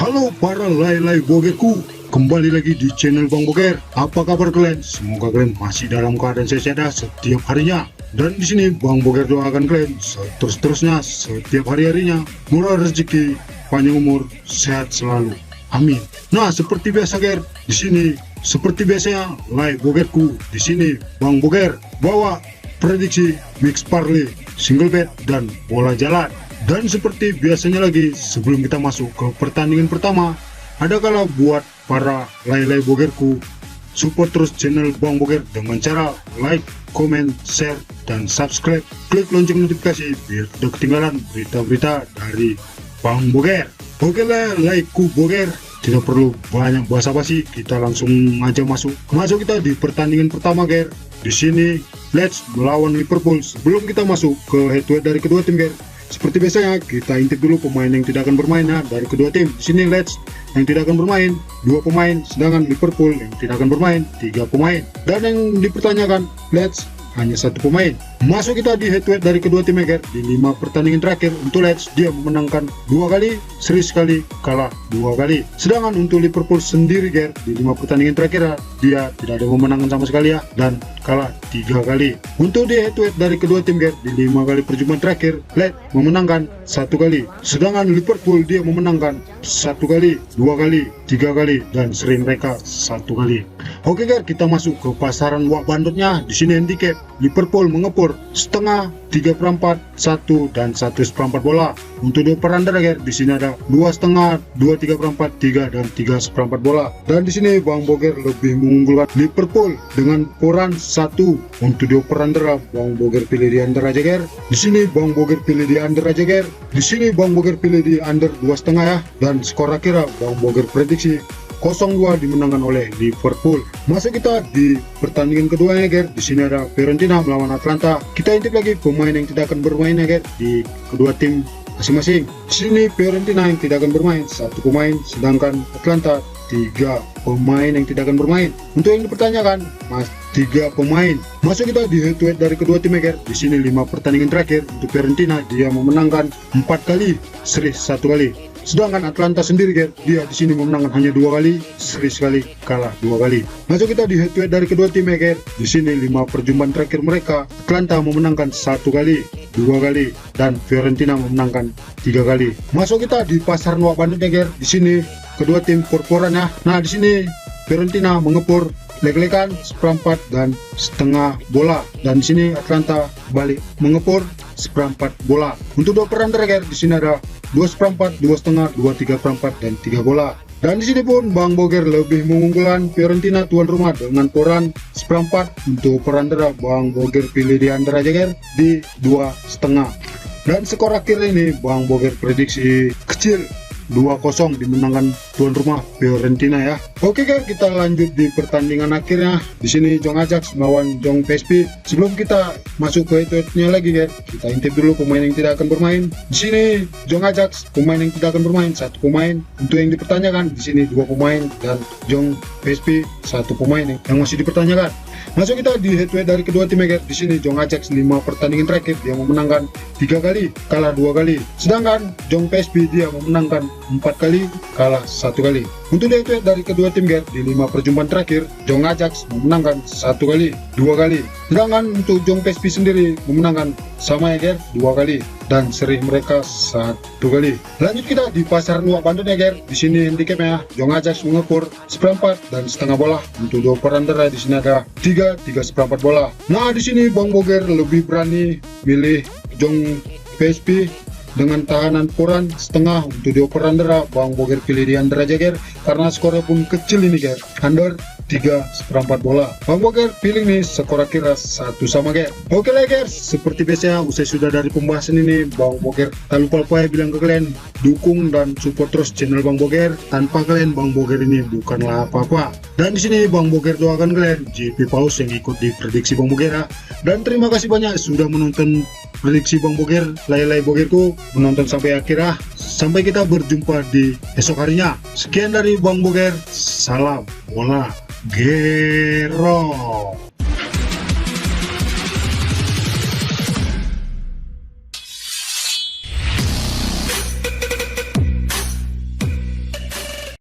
Halo para lay-lay bogerku, kembali lagi di channel Bang Boger. Apa kabar kalian? Semoga kalian masih dalam keadaan sehat setiap harinya. Dan di sini Bang Boger doakan kalian terus-terusnya setiap hari-harinya murah rezeki, panjang umur, sehat selalu. Amin. Nah, seperti biasa Ger, di sini seperti biasanya lay bogerku. Di sini Bang Boger bawa prediksi mix parlay, single bet dan bola jalan. Dan seperti biasanya lagi, sebelum kita masuk ke pertandingan pertama, ada kala buat para lay-lay bogerku support terus channel Bang Boger dengan cara like, comment, share, dan subscribe. Klik lonceng notifikasi biar tidak ketinggalan berita-berita dari Bang Boger. Oke lah, like-ku Boger, tidak perlu banyak basa-basi, kita langsung aja masuk kita di pertandingan pertama Ger. Di sini Leeds melawan Liverpool. Sebelum kita masuk ke head-to-head dari kedua tim Ger, seperti biasanya kita intip dulu pemain yang tidak akan bermain dari kedua tim. Di sini Leeds yang tidak akan bermain 2 pemain, sedangkan Liverpool yang tidak akan bermain 3 pemain. Dan yang dipertanyakan Leeds hanya 1 pemain. Masuk kita di head to head dari kedua tim Ger. Di 5 pertandingan terakhir untuk Leeds dia memenangkan 2 kali, seri sekali, kalah 2 kali. Sedangkan untuk Liverpool sendiri Ger, di 5 pertandingan terakhir dia tidak ada memenangkan sama sekali dan kalah 3 kali. Untuk di head to head dari kedua tim Ger, di 5 kali perjumpaan terakhir Leeds memenangkan 1 kali, sedangkan Liverpool dia memenangkan 1 kali, 2 kali, 3 kali, dan seri mereka 1 kali. Oke Ger, kita masuk ke pasaran wak bandotnya. Di sini handicap Liverpool mengepur setengah, 3/4, 1 dan 1/4 bola. Untuk 2 under Ger, di sini ada 2,5, 2/3/4, 3 dan 3/4 bola. Dan di sini Bang Boger lebih mengunggulkan Liverpool dengan poran 1. Untuk 2 under Bang Boger pilih di under aja Ger. Di sini Bang Boger pilih di under aja Ger. Di sini Bang Boger pilih di under 2,5 ya. Dan skor akhirnya Bang Boger prediksi 0-2 dimenangkan oleh Liverpool. Masuk kita di pertandingan kedua ya Ger. Di sini ada Fiorentina melawan Atlanta. Kita intip lagi pemain yang tidak akan bermain ya Ger di kedua tim masing-masing. Di sini Fiorentina yang tidak akan bermain 1 pemain, sedangkan Atlanta 3 pemain yang tidak akan bermain. Untuk yang dipertanyakan 3 pemain. Masuk kita di head to head dari kedua tim Ger. Di sini 5 pertandingan terakhir untuk Fiorentina dia memenangkan 4 kali, seri 1 kali. Sedangkan Atlanta sendiri Ger, dia di sini memenangkan hanya 2 kali, seri sekali, kalah 2 kali. Masuk kita di head to head dari kedua tim Ger. Di sini 5 perjumpaan terakhir mereka, Atlanta memenangkan 1 kali, 2 kali, dan Fiorentina memenangkan 3 kali. Masuk kita di pasar wak banditnya Ger. Di sini kedua tim por-poran ya. Nah, di sini Fiorentina mengepur leg-legan, seperempat dan setengah bola, dan di sini Atlanta balik mengepur seperempat bola. Untuk 2 under Ger, di sini ada 2/4, 2,5, 2/3/4 dan 3 bola. Dan di sini pun Bang Boger lebih mengunggulkan Fiorentina tuan rumah dengan poran seperempat. Untuk per under Bang Boger pilih di under aja Ger di 2,5. Dan skor akhir ini Bang Boger prediksi kecil 2-0 dimenangkan tuan rumah Fiorentina ya. Oke Ger, kita lanjut di pertandingan akhirnya. Di sini Jong Ajax melawan Jong PSV. Sebelum kita masuk ke head-to-headnya lagi Ger, kita intip dulu pemain yang tidak akan bermain. Di sini Jong Ajax pemain yang tidak akan bermain 1 pemain. Untuk yang dipertanyakan di sini 2 pemain, dan Jong PSV 1 pemain yang masih dipertanyakan. Masuk kita di head to head dari kedua tim Ger. Di sini Jong Ajax 5 pertandingan terakhir dia memenangkan 3 kali, kalah 2 kali. Sedangkan Jong PSV dia memenangkan 4 kali, kalah 1 kali. Untuk head to head dari kedua tim Ger, di 5 perjumpaan terakhir Jong Ajax memenangkan 1 kali, 2 kali. Sedangkan untuk Jong PSV sendiri memenangkan sama ya Ger, 2 kali, dan seri mereka 1 kali. Lanjut kita di pasar wak bandotnya Ger. Di sini handicapnya Jong Ajax mengepur seperempat dan setengah bola. Untuk 2 per under di sini ada 3/4 bola. Nah, di sini Bang Boger lebih berani milih Jong PSV dengan tahanan poran setengah. Untuk 2 per under Bang Boger pilih di under aja Ger, karena skornya pun kecil ini Ger, under 3/4 bola. Bang Boger pilih nih skor akhirnya 1 sama Ger. Oke lah Ger, seperti biasa usai sudah dari pembahasan ini Bang Boger tak lupa ya bilang ke kalian, dukung dan support terus channel Bang Boger. Tanpa kalian Bang Boger ini bukanlah apa-apa. Dan di sini Bang Boger doakan kalian JP Paus yang ikut di prediksi Bang Boger ya. Dan terima kasih banyak sudah menonton prediksi Bang Boger, lay-lay Bogerku, menonton sampai akhir ya. Sampai kita berjumpa di esok harinya. Sekian dari Bang Boger, salam bola Gero.